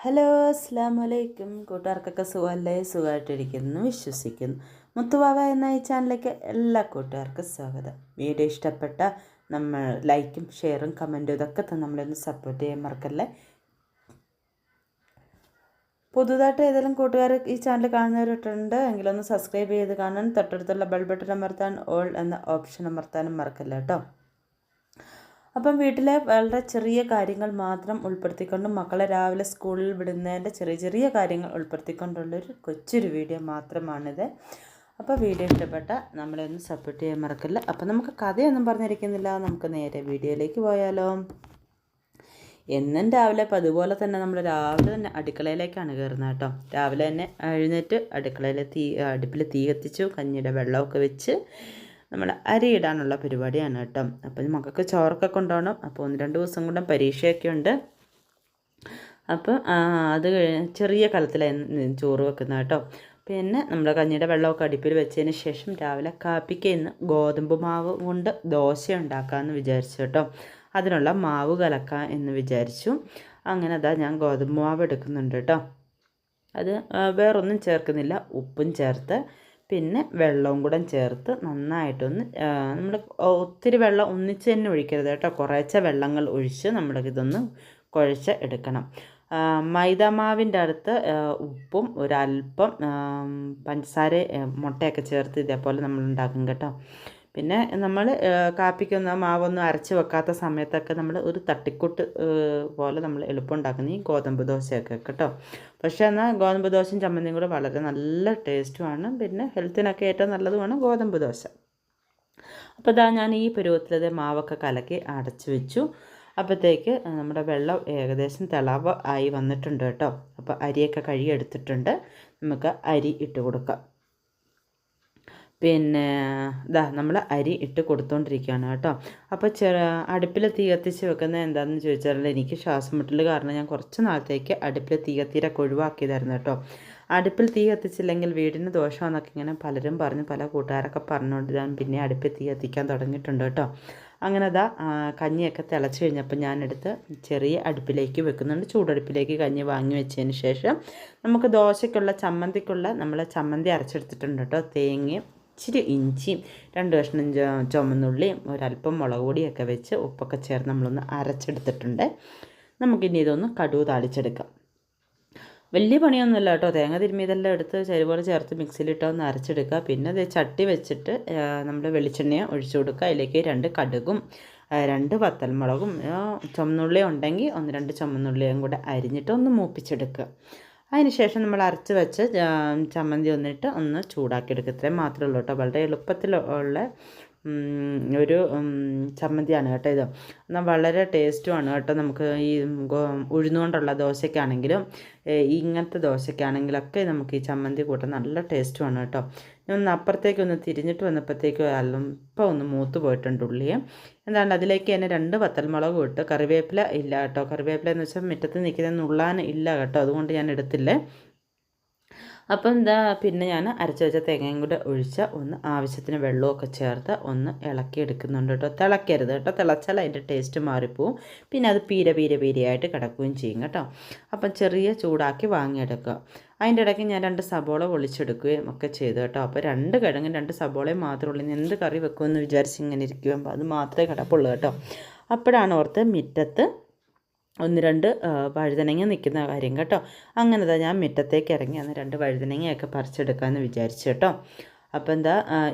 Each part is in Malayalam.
ഹലോ അസ്സാം വലൈക്കും. കൂട്ടുകാർക്കൊക്കെ സുഖമല്ലേ? സുഖമായിട്ടിരിക്കുന്നു വിശ്വസിക്കുന്നു. മുത്തുവാവ എന്ന ഈ ചാനലിലേക്ക് എല്ലാ കൂട്ടുകാർക്കും സ്വാഗതം. വീഡിയോ ഇഷ്ടപ്പെട്ട നമ്മൾ ലൈക്കും ഷെയറും കമൻറ്റും ഇതൊക്കെ തന്നെ നമ്മളൊന്ന് സപ്പോർട്ട് ചെയ്യാൻ മറക്കല്ലേ. പുതുതായിട്ട് ഏതെങ്കിലും കൂട്ടുകാർ ഈ ചാനൽ കാണുന്നവരുണ്ട് എങ്കിലൊന്ന് സബ്സ്ക്രൈബ് ചെയ്ത് കാണാൻ, തൊട്ടടുത്തുള്ള ബെൽ ബട്ടൺ അമർത്താൻ, ഓൾ എന്ന ഓപ്ഷൻ അമർത്താനും മറക്കല്ല കേട്ടോ. അപ്പം വീട്ടിലെ വളരെ ചെറിയ കാര്യങ്ങൾ മാത്രം ഉൾപ്പെടുത്തിക്കൊണ്ട് മക്കളെ രാവിലെ സ്കൂളിൽ വിടുന്നതിൻ്റെ ചെറിയ ചെറിയ കാര്യങ്ങൾ ഉൾപ്പെടുത്തിക്കൊണ്ടുള്ളൊരു കൊച്ചൊരു വീഡിയോ മാത്രമാണിത്. അപ്പോൾ വീഡിയോ ഇഷ്ടപ്പെട്ട നമ്മളെ ഒന്ന് സപ്പോർട്ട് ചെയ്യാൻ മറക്കില്ല. അപ്പം നമുക്ക് കഥയൊന്നും പറഞ്ഞിരിക്കുന്നില്ല, നമുക്ക് നേരെ വീഡിയോയിലേക്ക് പോയാലോ. എന്നും രാവിലെ അപ്പോൾ അതുപോലെ തന്നെ നമ്മൾ രാവിലെ തന്നെ അടുക്കളയിലേക്കാണ് കയറുന്നത് കേട്ടോ. രാവിലെ തന്നെ എഴുന്നേറ്റ് അടുപ്പിൽ തീ കത്തിച്ചു, കഞ്ഞിയുടെ വെള്ളമൊക്കെ വെച്ച് നമ്മൾ അരി ഇടാനുള്ള പരിപാടിയാണ് കേട്ടോ. അപ്പം മക്കൾക്ക് ചോറൊക്കെ കൊണ്ടുപോകണം. അപ്പോൾ 1-2 ദിവസം കൊണ്ട് പരീക്ഷയൊക്കെ ഉണ്ട്. അപ്പോൾ അത് ചെറിയ കലത്തിലായിരുന്നു ചോറ് വെക്കുന്നത് കേട്ടോ. പിന്നെ നമ്മൾ കഞ്ഞിയുടെ വെള്ളമൊക്കെ അടുപ്പിൽ വെച്ചതിന് ശേഷം രാവിലെ കാപ്പിക്ക് ഇന്ന് ഗോതമ്പ് മാവ് കൊണ്ട് ദോശ ഉണ്ടാക്കാമെന്ന് വിചാരിച്ചു കേട്ടോ. അതിനുള്ള മാവ് കലക്കാം എന്ന് വിചാരിച്ചു. അങ്ങനെ അതാ ഞാൻ ഗോതമ്പ് മാവ് എടുക്കുന്നുണ്ട് കേട്ടോ. അത് വേറൊന്നും ചേർക്കുന്നില്ല, ഉപ്പും ചേർത്ത് പിന്നെ വെള്ളവും കൂടെ ചേർത്ത് നന്നായിട്ടൊന്ന് നമ്മൾ ഒത്തിരി വെള്ളം ഒന്നിച്ച് തന്നെ ഒഴിക്കരുത് കേട്ടോ. കുറേശ്ശെ വെള്ളങ്ങൾ ഒഴിച്ച് നമ്മളിതൊന്ന് കുഴച്ച് എടുക്കണം. മൈദാമാവിൻ്റെ അടുത്ത് ഉപ്പും ഒരല്പം പഞ്ചസാര മുട്ടയൊക്കെ ചേർത്ത് ഇതേപോലെ നമ്മൾ ഉണ്ടാക്കും കേട്ടോ. പിന്നെ നമ്മൾ കാപ്പിക്കൊന്ന് മാവൊന്നും അരച്ച് വെക്കാത്ത സമയത്തൊക്കെ നമ്മൾ ഒരു തട്ടിക്കൂട്ട് പോലെ നമ്മൾ എളുപ്പം ഉണ്ടാക്കുന്ന ഈ ഗോതമ്പ് ദോശയൊക്കെ കേട്ടോ. പക്ഷേ എന്നാൽ ഗോതമ്പ് ദോശയും ചമ്മന്തിയും കൂടെ വളരെ നല്ല ടേസ്റ്റുമാണ്, പിന്നെ ഹെൽത്തിനൊക്കെ ഏറ്റവും നല്ലതുമാണ് ഗോതമ്പ് ദോശ. അപ്പോൾ ഇതാ ഞാൻ ഈ പരുവത്തിലത് മാവൊക്കെ കലക്കി അടച്ചു വെച്ചു. അപ്പോഴത്തേക്ക് നമ്മുടെ വെള്ളം ഏകദേശം തിളവ് ആയി വന്നിട്ടുണ്ട് കേട്ടോ. അപ്പോൾ അരിയൊക്കെ കഴുകി എടുത്തിട്ടുണ്ട്. നമുക്ക് അരി ഇട്ട് കൊടുക്കാം. പിന്നെ നമ്മൾ അരി ഇട്ട് കൊടുത്തുകൊണ്ടിരിക്കുകയാണ് കേട്ടോ. അപ്പോൾ അടുപ്പിൽ തീ കത്തിച്ച് വെക്കുന്നത് എന്താണെന്ന് ചോദിച്ചാൽ, എനിക്ക് ശ്വാസം മുട്ടൽ കാരണം ഞാൻ കുറച്ച് നാളത്തേക്ക് അടുപ്പിൽ തീ കത്തിയൊക്കെ ഒഴിവാക്കിയതായിരുന്നു കേട്ടോ. അടുപ്പിൽ തീ കത്തിച്ചില്ലെങ്കിൽ വീടിന് ദോഷമാണെന്നൊക്കെ ഇങ്ങനെ പലരും പറഞ്ഞു, പല കൂട്ടുകാരൊക്കെ പറഞ്ഞുകൊണ്ട് ഞാൻ പിന്നെ അടുപ്പിൽ തീ കത്തിക്കാൻ തുടങ്ങിയിട്ടുണ്ട് കേട്ടോ. അങ്ങനെ കഞ്ഞിയൊക്കെ തിളച്ച് കഴിഞ്ഞപ്പോൾ ഞാനെടുത്ത് ചെറിയ അടുപ്പിലേക്ക് വെക്കുന്നുണ്ട്. ചൂടടുപ്പിലേക്ക് കഞ്ഞി വാങ്ങി വെച്ചതിന് ശേഷം നമുക്ക് ദോശയ്ക്കുള്ള ചമ്മന്തിക്കുള്ള നമ്മൾ ചമ്മന്തി അരച്ചെടുത്തിട്ടുണ്ട് കേട്ടോ. തേങ്ങയും ഇച്ചിരി ഇഞ്ചിയും 2 കഷ്ണം ചുമന്നുള്ളിയും ഒരല്പം മുളക് പൊടിയൊക്കെ വെച്ച് ഉപ്പൊക്കെ ചേർന്ന് നമ്മളൊന്ന് അരച്ചെടുത്തിട്ടുണ്ട്. നമുക്കിനി ഇതൊന്ന് കടുക് താളിച്ചെടുക്കാം. വലിയ പണിയൊന്നുമില്ല കേട്ടോ. തേങ്ങ തിരുമ്മിയതെല്ലാം എടുത്ത് ചരിപോലെ ചേർത്ത് മിക്സിയിലിട്ടൊന്ന് അരച്ചെടുക്കുക. പിന്നെ അത് ചട്ടി വെച്ചിട്ട് നമ്മൾ വെളിച്ചെണ്ണ ഒഴിച്ചു കൊടുക്കുക. അതിലേക്ക് 2 കടുകും 2 വത്തൽമുളകും ചുമന്നുള്ളി ഉണ്ടെങ്കിൽ 1-2 ചുമന്നുള്ളിയും കൂടെ അരിഞ്ഞിട്ട് ഒന്ന് മൂപ്പിച്ചെടുക്കുക. അതിന് ശേഷം നമ്മൾ അരച്ച് വെച്ച് ചമ്മന്തി ഒന്നിട്ട് ഒന്ന് ചൂടാക്കിയെടുക്കുക. ഇത്രയും മാത്രമേ ഉള്ളൂ കേട്ടോ. വളരെ എളുപ്പത്തിലുള്ള ഒരു ചമ്മന്തിയാണ് കേട്ടോ ഇത്. എന്നാൽ വളരെ ടേസ്റ്റുമാണ് കേട്ടോ. നമുക്ക് ഈ ഉഴുന്നുകൊണ്ടുള്ള ദോശയ്ക്കാണെങ്കിലും ഇങ്ങനത്തെ ദോശയ്ക്കാണെങ്കിലൊക്കെ നമുക്ക് ഈ ചമ്മന്തി കൂട്ടാൻ നല്ല ടേസ്റ്റുമാണ് കേട്ടോ. ഒന്ന് അപ്പുറത്തേക്കൊന്ന് തിരിഞ്ഞിട്ട് വന്നപ്പോഴത്തേക്കും അല്പം ഒന്ന് മൂത്ത് പോയിട്ടുണ്ട് ഉള്ളിയെ. എന്താണ് അതിലേക്ക് തന്നെ 2 വത്തൽമുളകും ഇട്ട്, കറിവേപ്പില ഇല്ല കേട്ടോ. കറിവേപ്പില എന്ന് വെച്ചാൽ മുറ്റത്ത് നിൽക്കുന്ന നുള്ളാൻ ഇല്ല കേട്ടോ, അതുകൊണ്ട് ഞാൻ എടുത്തില്ലേ. അപ്പം പിന്നെ ഞാൻ അരച്ച് വെച്ച തേങ്ങയും കൂടെ ഒഴിച്ച് ഒന്ന് ആവശ്യത്തിന് വെള്ളമൊക്കെ ചേർത്ത് ഒന്ന് ഇളക്കി എടുക്കുന്നുണ്ട് കേട്ടോ. തിളക്കരുത് കേട്ടോ, തിളച്ചാൽ അതിൻ്റെ ടേസ്റ്റ് മാറിപ്പോവും. പിന്നെ അത് പീരയായിട്ട് കിടക്കുകയും ചെയ്യും കേട്ടോ. അപ്പം ചെറിയ ചൂടാക്കി വാങ്ങിയെടുക്കുക. അതിൻ്റെ ഇടയ്ക്ക് ഞാൻ 2 സബോള പൊളിച്ചെടുക്കുകയും ഒക്കെ ചെയ്തു കേട്ടോ. അപ്പോൾ 2 കിഴങ്ങും 2 സബോളയും മാത്രമേ ഉള്ളൂ. എന്ത് കറി വെക്കുമെന്ന് വിചാരിച്ച് ഇങ്ങനെ ഇരിക്കുമ്പോൾ അത് മാത്രമേ കിടപ്പുള്ളൂ കേട്ടോ. അപ്പോഴാണ് ഓർത്ത് മുറ്റത്ത് 1-2 വഴുതനങ്ങ നിൽക്കുന്ന കാര്യം കേട്ടോ. അങ്ങനെ ഞാൻ മുറ്റത്തേക്ക് ഇറങ്ങി 2 വഴുതനങ്ങയൊക്കെ പറിച്ചെടുക്കാമെന്ന് വിചാരിച്ചു കേട്ടോ. അപ്പോൾ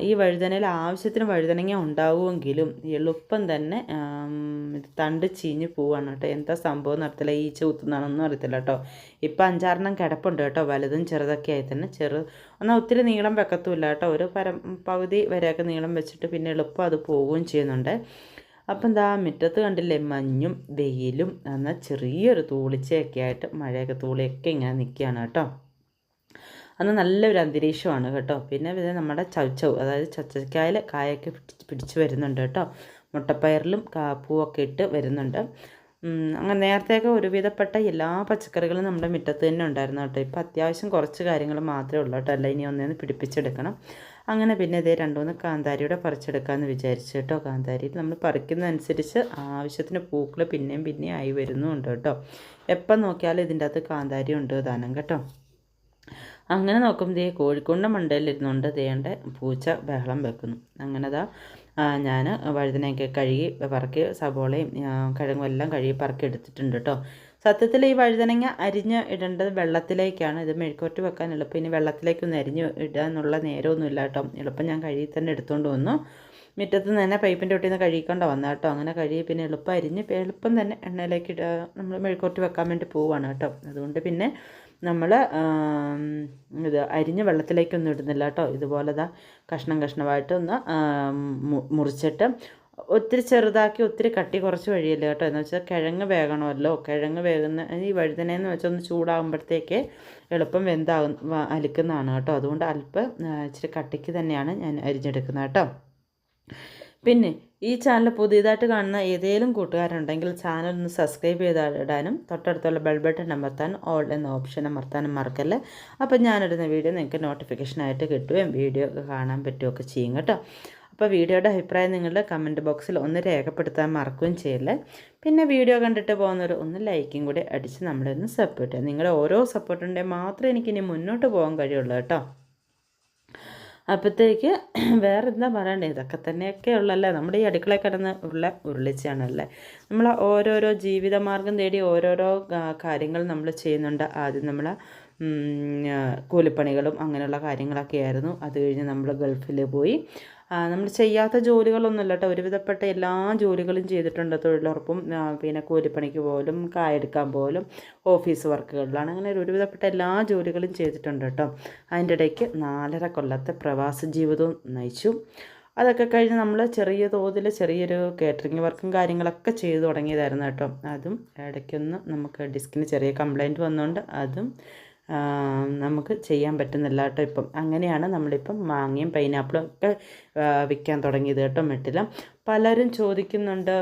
ഈ വഴുതനയിൽ ആവശ്യത്തിന് വഴുതനങ്ങ ഉണ്ടാവുമെങ്കിലും എളുപ്പം തന്നെ തണ്ട് ചീഞ്ഞ് പോവാണ് കേട്ടോ. എന്താ സംഭവം നടത്തില്ല, ഈച്ച കുത്തുന്നതാണൊന്നും അറിയത്തില്ല കേട്ടോ. ഇപ്പം 5-6 കിടപ്പുണ്ട് കേട്ടോ, വലുതും ചെറുതൊക്കെ ആയി തന്നെ. എന്നാൽ ഒത്തിരി നീളം വെക്കത്തുമില്ല കേട്ടോ. ഒരു പകുതി വരെയൊക്കെ നീളം വെച്ചിട്ട് പിന്നെ എളുപ്പം അത് പോവുകയും ചെയ്യുന്നുണ്ട്. അപ്പം മുറ്റത്ത് കണ്ടില്ലേ, മഞ്ഞും വെയിലും എന്നാൽ ചെറിയൊരു തൂളിച്ചയൊക്കെ ആയിട്ട് മഴയൊക്കെ തൂളിയൊക്കെ ഇങ്ങനെ നിൽക്കുകയാണ് കേട്ടോ. അന്ന് നല്ലൊരു അന്തരീക്ഷമാണ് കേട്ടോ. പിന്നെ നമ്മുടെ ചൗച്ചൗ, അതായത് ചച്ചക്കായിൽ കായൊക്കെ പിടിച്ച് വരുന്നുണ്ട് കേട്ടോ. മുട്ടപ്പയറിലും പൂവൊക്കെ ഇട്ട് വരുന്നുണ്ട്. അങ്ങനെ നേരത്തെയൊക്കെ ഒരുവിധപ്പെട്ട എല്ലാ പച്ചക്കറികളും നമ്മുടെ മുറ്റത്ത് തന്നെ ഉണ്ടായിരുന്നു കേട്ടോ. ഇപ്പോൾ അത്യാവശ്യം കുറച്ച് കാര്യങ്ങൾ മാത്രമേ ഉള്ളൂ കേട്ടോ. അല്ല ഇനി ഒന്നേന്ന് പിടിപ്പിച്ചെടുക്കണം. അങ്ങനെ പിന്നെ ഇതേ 2-3 കാന്താരിയുടെ പറിച്ചെടുക്കാമെന്ന് വിചാരിച്ചു കേട്ടോ. കാന്താരിയിൽ നമ്മൾ പറിക്കുന്നതനുസരിച്ച് ആവശ്യത്തിന് പൂക്കൾ പിന്നെയും പിന്നെയും ആയി വരുന്നുമുണ്ട് കേട്ടോ. എപ്പം നോക്കിയാലും ഇതിൻ്റെ അകത്ത് കാന്താരി ഉണ്ട് താനും കേട്ടോ. അങ്ങനെ നോക്കുമ്പോൾ ദേ കോഴിക്കോടിൻ്റെ മണ്ടയിലിരുന്നുകൊണ്ട് ദേണ്ട പൂച്ച ബഹളം വെക്കുന്നു. അങ്ങനെ ഞാൻ വഴുതനയൊക്കെ കഴുകി പറക്കി സബോളയും കിഴങ്ങും എല്ലാം കഴുകി പറക്കി എടുത്തിട്ടുണ്ട് കേട്ടോ. സത്യത്തിൽ ഈ വഴുതനങ്ങ അരിഞ്ഞ് ഇടേണ്ടത് വെള്ളത്തിലേക്കാണ്. ഇത് മെഴുക്കുവരട്ടി വെക്കാൻ എളുപ്പം. ഇനി വെള്ളത്തിലേക്കൊന്നും അരിഞ്ഞ് ഇടുക എന്നുള്ള നേരമൊന്നുമില്ല കേട്ടോ. എളുപ്പം ഞാൻ കഴുകി തന്നെ എടുത്തുകൊണ്ട് വന്നു. മുറ്റത്ത് നിന്ന് തന്നെ പൈപ്പിൻ്റെ ഒട്ടിൽ നിന്ന് കഴുകിക്കൊണ്ട് വന്നാൽ കേട്ടോ. അങ്ങനെ കഴുകി പിന്നെ എളുപ്പം അരിഞ്ഞ് എളുപ്പം തന്നെ എണ്ണയിലേക്ക് ഇടുക. നമ്മൾ മെഴുക്കുവരട്ടി വെക്കാൻ വേണ്ടി പോവുകയാണ് കേട്ടോ. അതുകൊണ്ട് പിന്നെ നമ്മൾ ഇത് അരിഞ്ഞ് വെള്ളത്തിലേക്കൊന്നും ഇടുന്നില്ല കേട്ടോ. ഇതുപോലെ കഷ്ണം കഷ്ണമായിട്ട് ഒന്ന് മുറിച്ചിട്ട് ഒത്തിരി ചെറുതാക്കി ഒത്തിരി കട്ടി കുറച്ച് വഴിയില്ല കേട്ടോ. എന്ന് വെച്ചാൽ കിഴങ്ങ് വേകണമല്ലോ. കിഴങ്ങ് വേകുന്ന ഈ വഴുതനയെന്ന് വെച്ചാൽ ഒന്ന് ചൂടാകുമ്പോഴത്തേക്ക് എളുപ്പം അലിക്കുന്നതാണ് കേട്ടോ. അതുകൊണ്ട് അല്പം ഇച്ചിരി കട്ടിക്ക് തന്നെയാണ് ഞാൻ അരിഞ്ഞെടുക്കുന്നത് കേട്ടോ. പിന്നെ ഈ ചാനൽ പുതിയതായിട്ട് കാണുന്ന ഏതെങ്കിലും കൂട്ടുകാരുണ്ടെങ്കിൽ ചാനൽ ഒന്ന് സബ്സ്ക്രൈബ് ചെയ്തിടാനും തൊട്ടടുത്തുള്ള ബെൽ ബട്ടൺ അമർത്താനും ഓൾ എന്ന ഓപ്ഷൻ അമർത്താനും മറക്കല്ലേ. അപ്പോൾ ഞാനിടുന്ന വീഡിയോ നിങ്ങൾക്ക് നോട്ടിഫിക്കേഷനായിട്ട് കിട്ടുകയും വീഡിയോ കാണാൻ പറ്റുകയൊക്കെ ചെയ്യും കേട്ടോ. അപ്പോൾ വീഡിയോയുടെ അഭിപ്രായം നിങ്ങളുടെ കമൻറ്റ് ബോക്സിൽ ഒന്ന് രേഖപ്പെടുത്താൻ മറക്കുകയും ചെയ്യല്ലേ. പിന്നെ വീഡിയോ കണ്ടിട്ട് പോകുന്നവർ ഒന്ന് ലൈക്കും കൂടി അടിച്ച് നമ്മളെ ഒന്ന് സപ്പോർട്ട് ചെയ്യുക. നിങ്ങളുടെ ഓരോ സപ്പോർട്ടുണ്ടെങ്കിൽ മാത്രമേ എനിക്കിനി മുന്നോട്ട് പോകാൻ കഴിയുള്ളൂ കേട്ടോ. അപ്പോഴത്തേക്ക് വേറെ എന്താ പറയണ്ടേ, ഇതൊക്കെ തന്നെയൊക്കെ ഉള്ളല്ലേ നമ്മുടെ ഈ അടുക്കളയിൽ കിടന്ന് ഉരുളിച്ചാണല്ലേ. നമ്മൾ ഓരോരോ ജീവിതമാർഗം തേടി ഓരോരോ കാര്യങ്ങൾ നമ്മൾ ചെയ്യുന്നുണ്ട്. ആദ്യം നമ്മൾ കൂലിപ്പണികളും അങ്ങനെയുള്ള കാര്യങ്ങളൊക്കെ ആയിരുന്നു. അത് കഴിഞ്ഞ് നമ്മൾ ഗൾഫിൽ പോയി. നമ്മൾ ചെയ്യാത്ത ജോലികളൊന്നുമില്ല കേട്ടോ. ഒരുവിധപ്പെട്ട എല്ലാ ജോലികളും ചെയ്തിട്ടുണ്ട്. തൊഴിലുറപ്പും പിന്നെ കൂലിപ്പണിക്ക് പോലും കായെടുക്കാൻ പോലും ഓഫീസ് വർക്കുകളിലാണ്. അങ്ങനെ ഒരുവിധപ്പെട്ട എല്ലാ ജോലികളും ചെയ്തിട്ടുണ്ട് കേട്ടോ. അതിൻ്റെ ഇടയ്ക്ക് 4.5 കൊല്ലത്തെ പ്രവാസ ജീവിതവും നയിച്ചു. അതൊക്കെ കഴിഞ്ഞ് നമ്മൾ ചെറിയ തോതിൽ ചെറിയൊരു കേറ്ററിംഗ് വർക്കും കാര്യങ്ങളൊക്കെ ചെയ്തു തുടങ്ങിയതായിരുന്നു കേട്ടോ. അതും ഇടയ്ക്കൊന്ന് നമുക്ക് ഡിസ്കിന് ചെറിയ കംപ്ലൈൻറ്റ് വന്നുകൊണ്ട് അതും നമുക്ക് ചെയ്യാൻ പറ്റുന്നില്ല കേട്ടോ ഇപ്പം. അങ്ങനെയാണ് നമ്മളിപ്പം മാങ്ങയും പൈനാപ്പിളും ഒക്കെ വിൽക്കാൻ തുടങ്ങിയത് കേട്ടോ. മെട്ടിലും പലരും ചോദിക്കുന്നുണ്ട്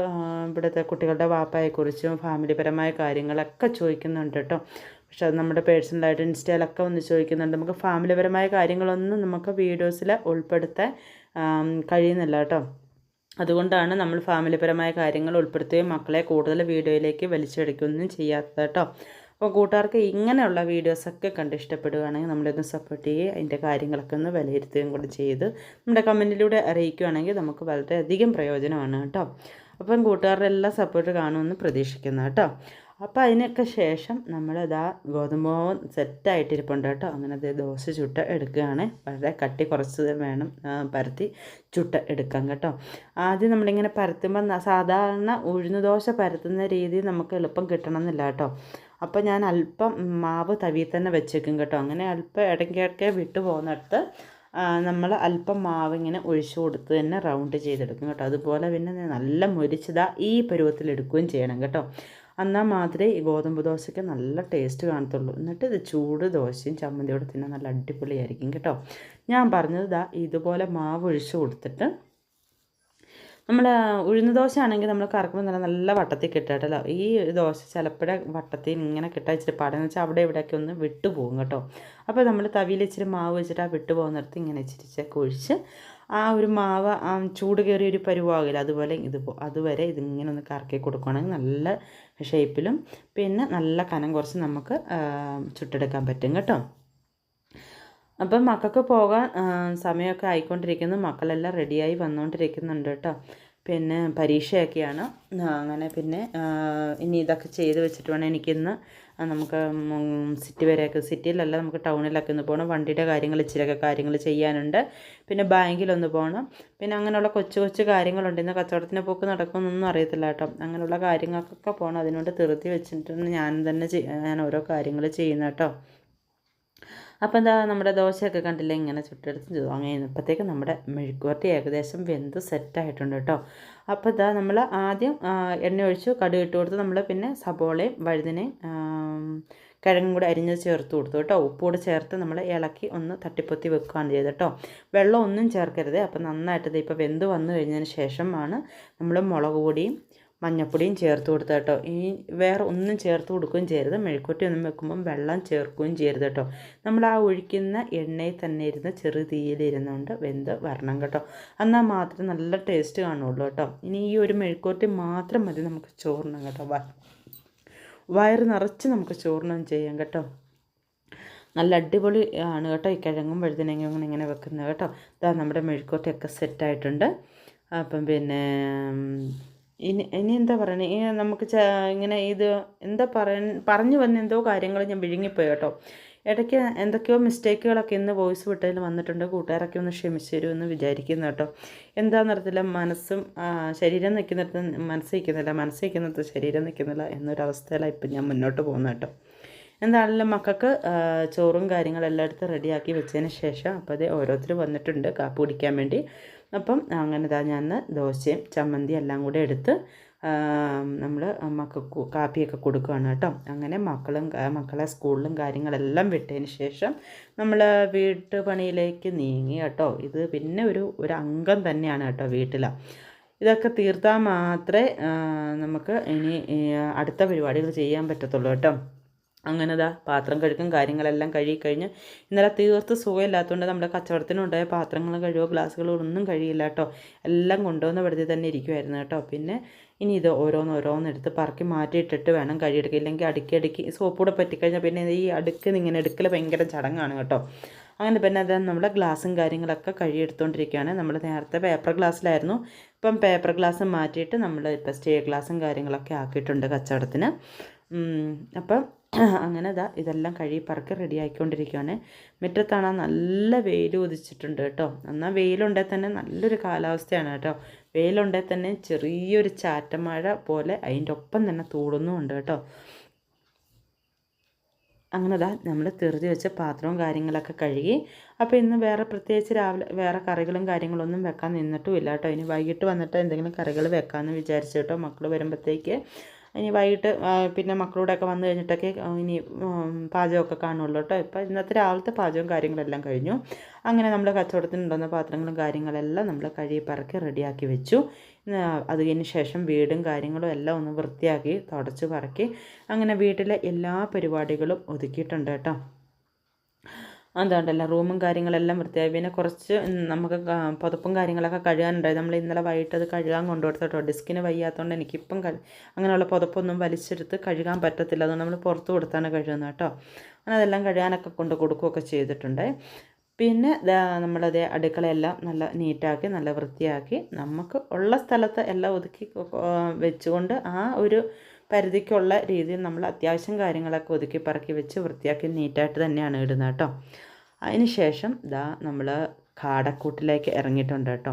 ഇവിടുത്തെ കുട്ടികളുടെ വാപ്പായെക്കുറിച്ചും ഫാമിലിപരമായ കാര്യങ്ങളൊക്കെ ചോദിക്കുന്നുണ്ട് കേട്ടോ. പക്ഷെ അത് നമ്മുടെ പേഴ്സണലായിട്ട് ഇൻസ്റ്റയിലൊക്കെ വന്ന് ചോദിക്കുന്നുണ്ട്. നമുക്ക് ഫാമിലിപരമായ കാര്യങ്ങളൊന്നും നമുക്ക് വീഡിയോസിൽ ഉൾപ്പെടുത്താൻ കഴിയുന്നില്ല കേട്ടോ. അതുകൊണ്ടാണ് നമ്മൾ ഫാമിലിപരമായ കാര്യങ്ങൾ ഉൾപ്പെടുത്തുകയും മക്കളെ കൂടുതൽ വീഡിയോയിലേക്ക് വലിച്ചെടുക്കുകയൊന്നും ചെയ്യാത്തത് കേട്ടോ. അപ്പോൾ കൂട്ടുകാർക്ക് ഇങ്ങനെയുള്ള വീഡിയോസൊക്കെ കണ്ട് ഇഷ്ടപ്പെടുകയാണെങ്കിൽ നമ്മളൊന്ന് സപ്പോർട്ട് ചെയ്യുക. അതിൻ്റെ കാര്യങ്ങളൊക്കെ ഒന്ന് വിലയിരുത്തുകയും കൂടി ചെയ്ത് നമ്മുടെ കമൻറ്റിലൂടെ അറിയിക്കുകയാണെങ്കിൽ നമുക്ക് വളരെയധികം പ്രയോജനമാണ് കേട്ടോ. അപ്പം കൂട്ടുകാരുടെ എല്ലാ സപ്പോർട്ട് കാണുമെന്ന് പ്രതീക്ഷിക്കുന്നു കേട്ടോ. അപ്പോൾ അതിനൊക്കെ ശേഷം നമ്മളിതാ ഗോതമ്പ് സെറ്റായിട്ടിരിപ്പുണ്ട് കേട്ടോ. അങ്ങനെ ദോശ ചുട്ട് എടുക്കുകയാണ്. വളരെ കട്ടി കുറച്ച് വേണം പരത്തി ചുട്ട് എടുക്കാം കേട്ടോ. ആദ്യം നമ്മളിങ്ങനെ പരത്തുമ്പോൾ സാധാരണ ഉഴുന്ന് ദോശ പരത്തുന്ന രീതി നമുക്ക് എളുപ്പം കിട്ടണമെന്നില്ല കേട്ടോ. അപ്പോൾ ഞാൻ അല്പം മാവ് തവിയിൽ തന്നെ വെച്ചേക്കും കേട്ടോ. അങ്ങനെ അല്പം ഇടയ്ക്കൊക്കെ വിട്ടു പോകുന്നിടത്ത് നമ്മൾ അല്പം മാവ് ഇങ്ങനെ ഒഴിച്ചു കൊടുത്ത് തന്നെ റൗണ്ട് ചെയ്തെടുക്കും കേട്ടോ. അതുപോലെ പിന്നെ നല്ല മുരിച്ചതാ ഈ പരുവത്തിലെടുക്കുകയും ചെയ്യണം കേട്ടോ. എന്നാൽ മാത്രമേ ഈ ഗോതമ്പ് ദോശയ്ക്ക് നല്ല ടേസ്റ്റ് കാണത്തുള്ളൂ. എന്നിട്ട് ഇത് ചൂട് ദോശയും ചമ്മന്തിയോടെ തിന്നാൻ നല്ല അടിപൊളിയായിരിക്കും കേട്ടോ. ഞാൻ പറഞ്ഞത് ഇതുപോലെ മാവ് ഒഴിച്ചു കൊടുത്തിട്ട് നമ്മൾ ഉഴുന്ന് ദോശ ആണെങ്കിൽ നമ്മൾ കറക്കുമ്പോൾ നല്ല വട്ടത്തിൽ കിട്ടാട്ടല്ലോ. ഈ ദോശ ചിലപ്പോഴേ വട്ടത്തിൽ ഇങ്ങനെ കിട്ടാൻ ഇച്ചിരി പാടെന്ന് വെച്ചാൽ അവിടെ ഇവിടെയൊക്കെ ഒന്ന് വിട്ടു പോകും കേട്ടോ. അപ്പോൾ നമ്മൾ തവിയിൽ ഇച്ചിരി മാവ് വെച്ചിട്ട് ആ വിട്ടു പോകുന്നിടത്ത് ഇങ്ങനെ ഇച്ചിരിച്ചൊക്കെ ഒഴിച്ച് ആ ഒരു മാവ് ചൂട് കയറിയ ഒരു പരുവാകില്ല. അതുപോലെ അതുവരെ ഇതിങ്ങനെ ഒന്ന് കറക്കി കൊടുക്കുകയാണെങ്കിൽ നല്ല ഷേപ്പിലും പിന്നെ നല്ല കനം കുറച്ച് നമുക്ക് ചുട്ടെടുക്കാൻ പറ്റും കേട്ടോ. അപ്പം മക്കൾക്ക് പോകാൻ സമയമൊക്കെ ആയിക്കൊണ്ടിരിക്കുന്നു. മക്കളെല്ലാം റെഡിയായി വന്നുകൊണ്ടിരിക്കുന്നുണ്ട് കേട്ടോ. പിന്നെ പരീക്ഷയൊക്കെയാണ്. അങ്ങനെ പിന്നെ ഇനി ഇതൊക്കെ ചെയ്ത് വെച്ചിട്ട് വേണം എനിക്കിന്ന് നമുക്ക് സിറ്റിയിലല്ല നമുക്ക് ടൗണിലൊക്കെ ഒന്ന് പോകണം. വണ്ടിയുടെ ഇച്ചിരിയൊക്കെ കാര്യങ്ങൾ ചെയ്യാനുണ്ട്. പിന്നെ ബാങ്കിലൊന്ന് പോകണം. പിന്നെ അങ്ങനെയുള്ള കൊച്ചു കൊച്ചു കാര്യങ്ങളുണ്ട്. ഇന്ന് കച്ചവടത്തിന് പോക്ക് നടക്കുമെന്നൊന്നും അറിയത്തില്ല കേട്ടോ. അങ്ങനെയുള്ള കാര്യങ്ങൾക്കൊക്കെ പോകണം. അതിനോട് ധൃതി വെച്ചിട്ട് ഞാൻ ഓരോ കാര്യങ്ങൾ ചെയ്യുന്ന കേട്ടോ. അപ്പോൾ എന്താ നമ്മുടെ ദോശയൊക്കെ കണ്ടില്ലേ ഇങ്ങനെ ചുട്ടെടുത്ത് അങ്ങനെ ഇപ്പോഴത്തേക്ക് നമ്മുടെ മെഴുക്കുവരട്ടി ഏകദേശം വെന്ത് സെറ്റായിട്ടുണ്ട് കേട്ടോ. അപ്പോൾ ഇതാ നമ്മൾ ആദ്യം എണ്ണ ഒഴിച്ചു കടുക് ഇട്ട് കൊടുത്ത് നമ്മൾ പിന്നെ സബോളയും വഴുതനയും കിഴങ്ങും കൂടെ അരിഞ്ഞത് ചേർത്ത് കൊടുത്തു കേട്ടോ. ഉപ്പുകൂടെ ചേർത്ത് നമ്മൾ ഇളക്കി ഒന്ന് തട്ടിപ്പൊത്തി വെക്കുകയാണ് ചെയ്തത് കേട്ടോ. വെള്ളം ഒന്നും ചേർക്കരുത്. അപ്പോൾ നന്നായിട്ട് ഇപ്പോൾ വെന്ത് വന്നു കഴിഞ്ഞതിന് ശേഷമാണ് നമ്മൾ മുളക് പൊടിയും മഞ്ഞപ്പൊടിയും ചേർത്ത് കൊടുത്ത കേട്ടോ. ഇനി വേറെ ഒന്നും ചേർത്ത് കൊടുക്കുകയും ചെയ്യരുത്. മെഴുക്കുവരട്ടി ഒന്നും വെക്കുമ്പം വെള്ളം ചേർക്കുകയും ചെയ്യരുത് കേട്ടോ. നമ്മൾ ആ ഒഴിക്കുന്ന എണ്ണയിൽ തന്നെ ഇരുന്ന് ചെറു തീയിലിരുന്നുകൊണ്ട് വെന്ത് വരണം കേട്ടോ. എന്നാൽ മാത്രമേ നല്ല ടേസ്റ്റ് കാണുള്ളൂ കേട്ടോ. ഇനി ഈ ഒരു മെഴുക്കുവരട്ടി മാത്രം മതി നമുക്ക് ചോറിനും കേട്ടോ. വയറ് നിറച്ച് നമുക്ക് ചോറിനും ചെയ്യാം കേട്ടോ. നല്ല അടിപൊളി ആണ് കേട്ടോ ഈ കിഴങ്ങും വഴുതനങ്ങയും ഇങ്ങനെ വെക്കുന്നത് കേട്ടോ. ഇതാ നമ്മുടെ മെഴുക്കുവരട്ടിയൊക്കെ സെറ്റായിട്ടുണ്ട്. അപ്പം പിന്നെ ഇനി എന്താ പറയണേ, നമുക്ക് ഇങ്ങനെ ഇത് എന്താ പറഞ്ഞു വന്ന എന്തോ കാര്യങ്ങൾ ഞാൻ വിഴുങ്ങിപ്പോയി കേട്ടോ. ഇടയ്ക്ക് എന്തൊക്കെയോ മിസ്റ്റേക്കുകളൊക്കെ ഇന്ന് വോയിസ് വിട്ടതിൽ വന്നിട്ടുണ്ട്. കൂട്ടുകാരൊക്കെ ഒന്ന് ക്ഷമിച്ചു തരുമെന്ന് വിചാരിക്കുന്നു കേട്ടോ. എന്താണെന്നറിയത്തില്ല, മനസ്സും ശരീരം നിൽക്കുന്നിടത്ത് മനസ്സ് നിൽക്കുന്നില്ല, മനസ്സ് നിൽക്കുന്നിടത്ത് ശരീരം നിൽക്കുന്നില്ല എന്നൊരവസ്ഥയിലാണ് ഇപ്പം ഞാൻ മുന്നോട്ട് പോകുന്നത് കേട്ടോ. എന്താണെങ്കിലും മക്കൾക്ക് ചോറും കാര്യങ്ങളെല്ലാം എടുത്ത് റെഡിയാക്കി വെച്ചതിന് ശേഷം അപ്പോൾ അത് ഓരോരുത്തർ വന്നിട്ടുണ്ട് കാപ്പി കുടിക്കാൻ വേണ്ടി. അപ്പം അങ്ങനെ ഞാൻ ദോശയും ചമ്മന്തി എല്ലാം കൂടെ എടുത്ത് നമ്മൾ മക്കൾക്ക് കാപ്പിയൊക്കെ കൊടുക്കുകയാണ് കേട്ടോ. അങ്ങനെ മക്കളെ സ്കൂളിലും കാര്യങ്ങളെല്ലാം വിട്ടതിന് ശേഷം നമ്മൾ വീട്ടുപണിയിലേക്ക് നീങ്ങി കേട്ടോ. ഇത് പിന്നെ ഒരു അംഗം തന്നെയാണ് കേട്ടോ വീട്ടിലാണ്. ഇതൊക്കെ തീർത്താൽ മാത്രമേ നമുക്ക് ഇനി അടുത്ത പരിപാടികൾ ചെയ്യാൻ പറ്റത്തുള്ളൂ കേട്ടോ. അങ്ങനെ പാത്രം കഴുകും കാര്യങ്ങളെല്ലാം കഴുകിക്കഴിഞ്ഞ് ഇന്നലെ തീർത്ത് സുഖമില്ലാത്തതുകൊണ്ട് നമ്മുടെ കച്ചവടത്തിനുണ്ടായ പാത്രങ്ങൾ കഴുകുക ഗ്ലാസ്സുകളൊന്നും കഴിയില്ല കേട്ടോ. എല്ലാം കൊണ്ടുവന്ന വെറുതെ തന്നെ ഇരിക്കുമായിരുന്നു കേട്ടോ. പിന്നെ ഇനി ഇത് ഓരോന്നെടുത്ത് പറക്കി മാറ്റിയിട്ടിട്ട് വേണം കഴുകിയെടുക്കുക. ഇല്ലെങ്കിൽ അടുക്കി സോപ്പൂടെ പറ്റിക്കഴിഞ്ഞാൽ പിന്നെ ഈ ഇങ്ങനെ എടുക്കൽ ഭയങ്കര ചടങ്ങാണ് കേട്ടോ. അങ്ങനെ പിന്നെ അത് നമ്മുടെ ഗ്ലാസ്സും കാര്യങ്ങളൊക്കെ കഴുകിയെടുത്തുകൊണ്ടിരിക്കുകയാണ്. നമ്മൾ നേരത്തെ പേപ്പർ ഗ്ലാസ്സിലായിരുന്നു, ഇപ്പം പേപ്പർ ഗ്ലാസ് മാറ്റിയിട്ട് നമ്മൾ ഇപ്പം സ്റ്റീൽ ഗ്ലാസ്സും കാര്യങ്ങളൊക്കെ ആക്കിയിട്ടുണ്ട് കച്ചവടത്തിന്. അപ്പം അങ്ങനെ ഇതെല്ലാം കഴുകി പറക്കി റെഡി ആയിക്കൊണ്ടിരിക്കുകയാണ്. മുറ്റത്താണ് നല്ല വെയിൽ ഉദിച്ചിട്ടുണ്ട് കേട്ടോ. എന്നാൽ വെയിലുണ്ടെങ്കിൽ തന്നെ നല്ലൊരു കാലാവസ്ഥയാണ് കേട്ടോ. വെയിലുണ്ടെങ്കിൽ തന്നെ ചെറിയൊരു ചാറ്റമഴ പോലെ അതിൻ്റെ ഒപ്പം തന്നെ തൂടുന്നുമുണ്ട് കേട്ടോ. അങ്ങനെ നമ്മൾ തെറുതി വെച്ച പാത്രവും കാര്യങ്ങളൊക്കെ കഴുകി. അപ്പോൾ ഇന്ന് വേറെ പ്രത്യേകിച്ച് രാവിലെ വേറെ കറികളും കാര്യങ്ങളൊന്നും വെക്കാൻ നിന്നിട്ടും ഇല്ല കേട്ടോ. ഇനി വൈകിട്ട് വന്നിട്ട് എന്തെങ്കിലും കറികൾ വെക്കാമെന്ന് വിചാരിച്ചു കേട്ടോ. മക്കൾ വരുമ്പോഴത്തേക്ക് ഇനി വൈകിട്ട് പിന്നെ മക്കളോടൊക്കെ വന്നു കഴിഞ്ഞിട്ടൊക്കെ ഇനി പാചകമൊക്കെ കാണുള്ളൂ കേട്ടോ. ഇപ്പം ഇന്നത്തെ രാവിലത്തെ പാചകവും കാര്യങ്ങളെല്ലാം കഴിഞ്ഞു. അങ്ങനെ നമ്മൾ കച്ചവടത്തിനുണ്ടെന്ന പാത്രങ്ങളും കാര്യങ്ങളെല്ലാം നമ്മൾ കഴുകി പറക്കി റെഡിയാക്കി വെച്ചു. അത് കഴിഞ്ഞ ശേഷം വീടും കാര്യങ്ങളും എല്ലാം ഒന്ന് വൃത്തിയാക്കി തുടച്ച് പറക്കി അങ്ങനെ വീട്ടിലെ എല്ലാ പരിപാടികളും ഒതുക്കിയിട്ടുണ്ട് കേട്ടോ. അതുകൊണ്ടല്ല റൂമും കാര്യങ്ങളെല്ലാം വൃത്തിയായി. പിന്നെ കുറച്ച് നമുക്ക് പുതപ്പും കാര്യങ്ങളൊക്കെ കഴുകാനുണ്ടായി. നമ്മൾ ഇന്നലെ വൈകിട്ട് അത് കഴുകാൻ കൊണ്ടുകൊടുത്തു കേട്ടോ. ഡിസ്കിന് വയ്യാത്തതുകൊണ്ട് എനിക്കിപ്പം അങ്ങനെയുള്ള പുതപ്പൊന്നും വലിച്ചെടുത്ത് കഴുകാൻ പറ്റത്തില്ല. അതുകൊണ്ട് നമ്മൾ പുറത്ത് കൊടുത്താണ് കഴുകുന്നത് കേട്ടോ. അങ്ങനെ അതെല്ലാം കഴുകാനൊക്കെ കൊണ്ട് കൊടുക്കുകയൊക്കെ ചെയ്തിട്ടുണ്ട്. പിന്നെ നമ്മളത് അടുക്കളയെല്ലാം നല്ല നീറ്റാക്കി നല്ല വൃത്തിയാക്കി നമുക്ക് ഉള്ള സ്ഥലത്ത് എല്ലാം ഒതുക്കി വെച്ചുകൊണ്ട് ആ ഒരു പരിധിക്കുള്ള രീതിയിൽ നമ്മൾ അത്യാവശ്യം കാര്യങ്ങളൊക്കെ ഒതുക്കി പറക്കി വെച്ച് വൃത്തിയാക്കി നീറ്റായിട്ട് തന്നെയാണ് ഇടുന്നത് കേട്ടോ. അതിന് ശേഷം നമ്മൾ കാടക്കൂട്ടിലേക്ക് ഇറങ്ങിയിട്ടുണ്ട് കേട്ടോ.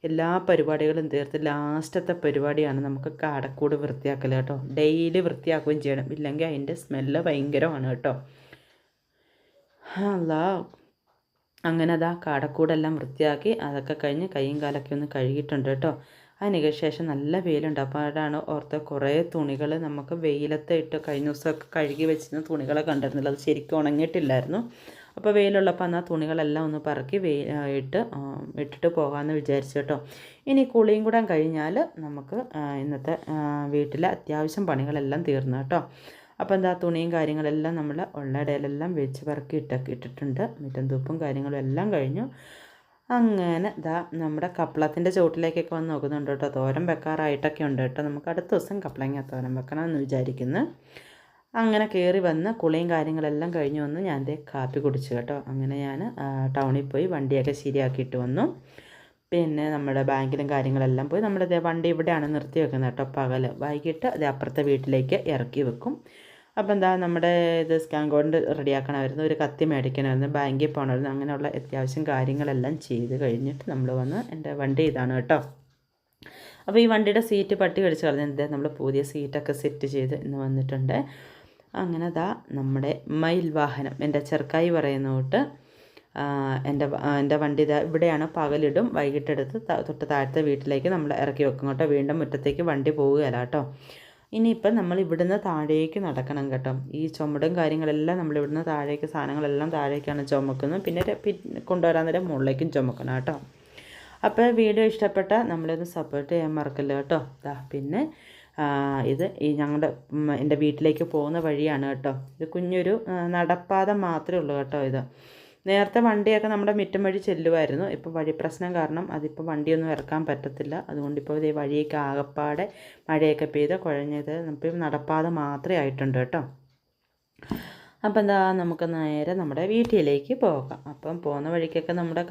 എല്ലാ പരിപാടികളും തീർത്ത് ലാസ്റ്റത്തെ പരിപാടിയാണ് നമുക്ക് കാടക്കൂട് വൃത്തിയാക്കൽ കേട്ടോ. ഡെയിലി വൃത്തിയാക്കുകയും ചെയ്യണം, ഇല്ലെങ്കിൽ അതിൻ്റെ സ്മെല്ല് ഭയങ്കരമാണ് കേട്ടോ. അങ്ങനെ കാടക്കൂടെല്ലാം വൃത്തിയാക്കി അതൊക്കെ കഴിഞ്ഞ് കൈയും കാലൊക്കെ ഒന്ന് കഴുകിയിട്ടുണ്ട് കേട്ടോ. അതിന് ശേഷം നല്ല വെയിലുണ്ട്. അപ്പോഴാണ് ഓർത്ത് കുറേ തുണികൾ നമുക്ക് വെയിലത്ത് ഇട്ട് കഴിഞ്ഞ ദിവസമൊക്കെ കഴുകി വെച്ചിരുന്ന തുണികളെ കണ്ടിരുന്നില്ല, അത് ശരിക്കും ഉണങ്ങിയിട്ടില്ലായിരുന്നു. അപ്പോൾ വെയിലുള്ളപ്പോൾ എന്നാൽ തുണികളെല്ലാം ഒന്ന് പറക്കി ഇട്ടിട്ട് പോകാമെന്ന് വിചാരിച്ചു കേട്ടോ. ഇനി കുളിയും കൂടെ കഴിഞ്ഞാൽ നമുക്ക് ഇന്നത്തെ വീട്ടിലെ അത്യാവശ്യം പണികളെല്ലാം തീർന്നു കേട്ടോ. അപ്പോൾ തുണിയും കാര്യങ്ങളെല്ലാം നമ്മൾ ഉള്ള ഇടയിലെല്ലാം വെച്ച് പറക്കി ഇട്ടിട്ടുണ്ട്. മുറ്റം തൂപ്പും കാര്യങ്ങളും എല്ലാം കഴിഞ്ഞു. അങ്ങനെ നമ്മുടെ കപ്പളത്തിൻ്റെ ചുവട്ടിലേക്കൊക്കെ വന്ന് നോക്കുന്നുണ്ട് കേട്ടോ. തോരൻ വെക്കാറായിട്ടൊക്കെ ഉണ്ട് കേട്ടോ. നമുക്ക് അടുത്ത ദിവസം കപ്പളങ്ങ തോരൻ വെക്കണമെന്ന് വിചാരിക്കുന്നു. അങ്ങനെ കയറി വന്ന് കുളിയും കാര്യങ്ങളെല്ലാം കഴിഞ്ഞ് വന്ന് ഞാൻ കാപ്പി കുടിച്ചു കേട്ടോ. അങ്ങനെ ഞാൻ ടൗണിൽ പോയി വണ്ടിയൊക്കെ ശരിയാക്കിയിട്ട് വന്നു. പിന്നെ നമ്മുടെ ബാങ്കിലും കാര്യങ്ങളെല്ലാം പോയി. നമ്മുടെ വണ്ടി ഇവിടെയാണ് നിർത്തി വെക്കുന്നത് കേട്ടോ. പകൽ വൈകിട്ട് അത് അപ്പുറത്തെ വീട്ടിലേക്ക് ഇറക്കി വെക്കും. അപ്പോൾ നമ്മുടെ ഇത് സ്കാൻ കോഡ് റെഡിയാക്കണമായിരുന്നു, ഒരു കത്തി മേടിക്കണമായിരുന്നു, ബാങ്കിൽ പോകണമായിരുന്നു. അങ്ങനെയുള്ള അത്യാവശ്യം കാര്യങ്ങളെല്ലാം ചെയ്ത് കഴിഞ്ഞിട്ട് നമ്മൾ വന്ന് എൻ്റെ വണ്ടി ഇതാണ് കേട്ടോ. അപ്പോൾ ഈ വണ്ടിയുടെ സീറ്റ് പട്ടി കടിച്ച് കളഞ്ഞത് നമ്മൾ പുതിയ സീറ്റൊക്കെ സെറ്റ് ചെയ്ത് ഇന്ന് വന്നിട്ടുണ്ട്. അങ്ങനെ നമ്മുടെ മയിൽ വാഹനം എൻ്റെ ചെറുക്കായി പറയുന്ന തൊട്ട് എൻ്റെ വണ്ടി ഇവിടെയാണ് പകലിടും, വൈകിട്ടെടുത്ത് തൊട്ട് താഴത്തെ വീട്ടിലേക്ക് നമ്മൾ ഇറക്കി വെക്കും കേട്ടോ. വീണ്ടും മുറ്റത്തേക്ക് വണ്ടി പോവുകയല്ല കേട്ടോ. ഇനിയിപ്പം നമ്മൾ ഇവിടുന്ന് താഴേക്ക് നടക്കണം കേട്ടോ. ഈ ചുമടും കാര്യങ്ങളെല്ലാം നമ്മൾ ഇവിടുന്ന് താഴേക്ക് സാധനങ്ങളെല്ലാം താഴേക്കാണ് ചുമക്കുന്നത്. പിന്നെ കൊണ്ടുവരാൻ നേരം മുകളിലേക്കും ചുമക്കണം കേട്ടോ. അപ്പോൾ വീഡിയോ ഇഷ്ടപ്പെട്ട നമ്മളൊന്ന് സപ്പോർട്ട് ചെയ്യാൻ മറക്കല്ലോ കേട്ടോ. പിന്നെ ഇത് ഈ ഞങ്ങളുടെ എൻ്റെ വീട്ടിലേക്ക് പോകുന്ന വഴിയാണ് കേട്ടോ. ഇത് കുഞ്ഞൊരു നടപ്പാത മാത്രമേ ഉള്ളൂ കേട്ടോ. ഇത് നേരത്തെ വണ്ടിയൊക്കെ നമ്മുടെ മുറ്റം വഴി ചെല്ലുമായിരുന്നു. ഇപ്പോൾ വഴി പ്രശ്നം കാരണം അതിപ്പോൾ വണ്ടിയൊന്നും ഇറക്കാൻ പറ്റത്തില്ല. അതുകൊണ്ടിപ്പോൾ ഇതേ വഴിയൊക്കെ ആകപ്പാടെ മഴയൊക്കെ പെയ്ത് കുഴഞ്ഞത് ഇപ്പം നടപ്പാത മാത്രമേ ആയിട്ടുണ്ട് കേട്ടോ. അപ്പം എന്താ നമുക്ക് നേരെ നമ്മുടെ വീട്ടിലേക്ക് പോകാം. അപ്പം പോകുന്ന വഴിക്കൊക്കെ നമ്മുടെ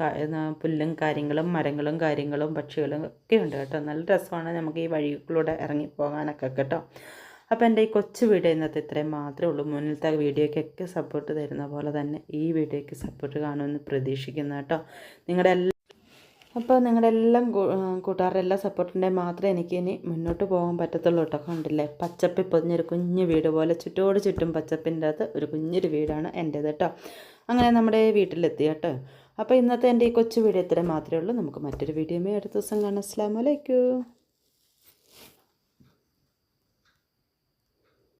പുല്ലും കാര്യങ്ങളും മരങ്ങളും കാര്യങ്ങളും പക്ഷികളും ഒക്കെ ഉണ്ട് കേട്ടോ. നല്ല രസമാണ് നമുക്ക് ഈ വഴികളിലൂടെ ഇറങ്ങി പോകാനൊക്കെ കേട്ടോ. അപ്പോൾ എൻ്റെ ഈ കൊച്ചു വീഡിയോ ഇന്നത്തെ ഇത്രയും മാത്രമേ ഉള്ളൂ. മുന്നിലത്തെ വീഡിയോയ്ക്കൊക്കെ സപ്പോർട്ട് തരുന്ന പോലെ തന്നെ ഈ വീഡിയോയ്ക്ക് സപ്പോർട്ട് കാണുമെന്ന് പ്രതീക്ഷിക്കുന്നു കേട്ടോ. നിങ്ങളുടെ എല്ലാം കൂട്ടുകാരുടെ എല്ലാ സപ്പോർട്ടിൻ്റെ മാത്രമേ എനിക്ക് ഇനി മുന്നോട്ട് പോകാൻ പറ്റത്തുള്ളൂ കേട്ടോ. കണ്ടില്ലേ, പച്ചപ്പിൽ പൊതിഞ്ഞൊരു കുഞ്ഞു വീട് പോലെ ചുറ്റോട് ചുറ്റും പച്ചപ്പിൻ്റെ അകത്ത് ഒരു കുഞ്ഞൊരു വീടാണ് എൻ്റേത് കേട്ടോ. അങ്ങനെ നമ്മുടെ വീട്ടിലെത്തി കേട്ടോ. അപ്പോൾ ഇന്നത്തെ എൻ്റെ ഈ കൊച്ചു വീഡിയോ ഇത്രയും മാത്രമേ ഉള്ളൂ. നമുക്ക് മറ്റൊരു വീഡിയോയുമായി അടുത്ത ദിവസം കാണാം. അസ്സലാമു അലൈക്കും.